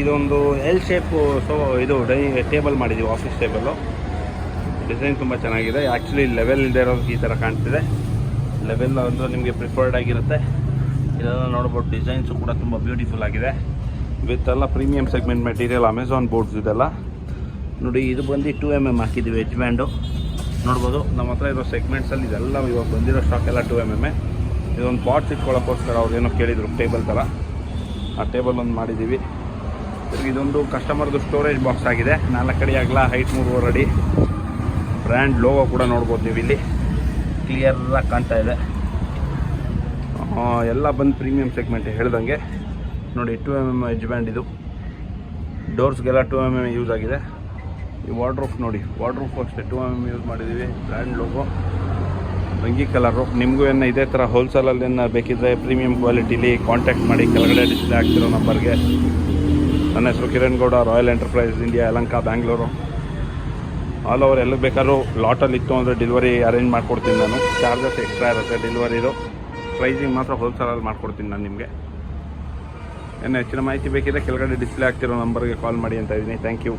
ಇದೊಂದು L shape ಇದು table ಮಾಡಿದ್ದೀವಿ, ಆಫೀಸ್ ಟೇಬಲ್ಲು. ಡಿಸೈನ್ ತುಂಬ ಚೆನ್ನಾಗಿದೆ. ಆ್ಯಕ್ಚುಲಿ ಲೆವೆಲ್ ಇಲ್ಲದೆ ಇರೋದು ಈ ಥರ ಕಾಣ್ತಿದೆ. ಲೆವೆಲ್ ಅಂದರೆ ನಿಮಗೆ ಪ್ರಿಫರ್ಡ್ ಆಗಿರುತ್ತೆ. ಇದೆಲ್ಲ ನೋಡ್ಬೋದು, ಡಿಸೈನ್ಸು ಕೂಡ ತುಂಬ ಬ್ಯೂಟಿಫುಲ್ ಆಗಿದೆ. ವಿತ್ ಎಲ್ಲ premium segment material, Amazon boards ಇದೆಲ್ಲ ನೋಡಿ. ಇದು ಬಂದು 2mm ಹಾಕಿದ್ದೀವಿ ಎಜ್ ಬ್ಯಾಂಡು. ನೋಡ್ಬೋದು ನಮ್ಮ ಹತ್ರ ಇರೋ ಸೆಗ್ಮೆಂಟ್ಸಲ್ಲಿ ಇದೆಲ್ಲ ಇವಾಗ ಬಂದಿರೋ ಸ್ಟಾಕ್ ಎಲ್ಲ 2mm. ಇದೊಂದು ಪಾಟ್ಸ್ ಇಟ್ಕೊಳ್ಳೋಕ್ಕೋಸ್ಕರ ಅವ್ರು ಏನೋ ಕೇಳಿದರು, ಟೇಬಲ್ ಥರ. ಆ ಟೇಬಲ್ ಒಂದು ಮಾಡಿದ್ದೀವಿ. ಇದೊಂದು ಕಸ್ಟಮರ್ದು ಸ್ಟೋರೇಜ್ ಬಾಕ್ಸ್ ಆಗಿದೆ. 4 ಅಡಿ ಅಗಲ, ಹೈಟ್ 3.5 ಅಡಿ. ಬ್ರ್ಯಾಂಡ್ ಲೋಗೋ ಕೂಡ ನೋಡ್ಬೋದು ನೀವು ಇಲ್ಲಿ ಕ್ಲಿಯರಾಗಿ ಕಾಣ್ತಾ ಇದೆ. ಎಲ್ಲ ಬಂದು ಪ್ರೀಮಿಯಂ ಸೆಗ್ಮೆಂಟ್ ಹೇಳ್ದಂಗೆ ನೋಡಿ. 2mm ಎಜ್ ಬ್ಯಾಂಡ್ ಇದು. ಡೋರ್ಸ್ಗೆಲ್ಲ 2mm ಯೂಸ್ ಆಗಿದೆ. ಈ ವಾರ್ಡ್ರೋಫ್ ನೋಡಿ, ವಾರ್ಡ್ರೋಫ್ ಅಷ್ಟೇ 2mm ಯೂಸ್ ಮಾಡಿದ್ದೀವಿ. ಬ್ರ್ಯಾಂಡ್ ಲೋಗೋ, ರಂಗಿ ಕಲರು. ನಿಮಗೂ ಏನು ಇದೇ ಥರ ಹೋಲ್ಸೇಲಲ್ಲಿ ಏನು ಬೇಕಿದ್ದರೆ ಪ್ರೀಮಿಯಂ ಕ್ವಾಲಿಟಿಲಿ ಕಾಂಟ್ಯಾಕ್ಟ್ ಮಾಡಿ. ಕೆಳಗಡೆ ಡಿಸ್ಪ್ಲೇ ಆಗ್ತಿರೋ ನಂಬರ್ಗೆ. ನನ್ನ ಹೆಸರು Kiran Gowda, royal enterprise India, Yelahanka, Bangalore. All over ಎಲ್ಲಿಗೆ ಬೇಕಾದ್ರೂ ಲಾಟಲ್ಲಿ ಇತ್ತು ಅಂದರೆ ಡೆಲಿವರಿ ಅರೇಂಜ್ ಮಾಡಿಕೊಡ್ತೀನಿ ನಾನು. ಚಾರ್ಜಸ್ ಎಕ್ಸ್ಟ್ರಾ ಇರುತ್ತೆ ಡೆಲಿವರಿದು. ಪ್ರೈಸಿಂಗ್ ಮಾತ್ರ ಹೋಲ್ಸೇಲಲ್ಲಿ ಮಾಡಿಕೊಡ್ತೀನಿ ನಾನು ನಿಮಗೆ. ಏನು ಹೆಚ್ಚಿನ ಮಾಹಿತಿ ಬೇಕಿದ್ರೆ ಕೆಳಗಡೆ ಡಿಸ್ಪ್ಲೇ ಆಗ್ತಿರೋ ನಂಬರ್ಗೆ ಕಾಲ್ ಮಾಡಿ ಅಂತ ಇದ್ದೀನಿ. Thank you.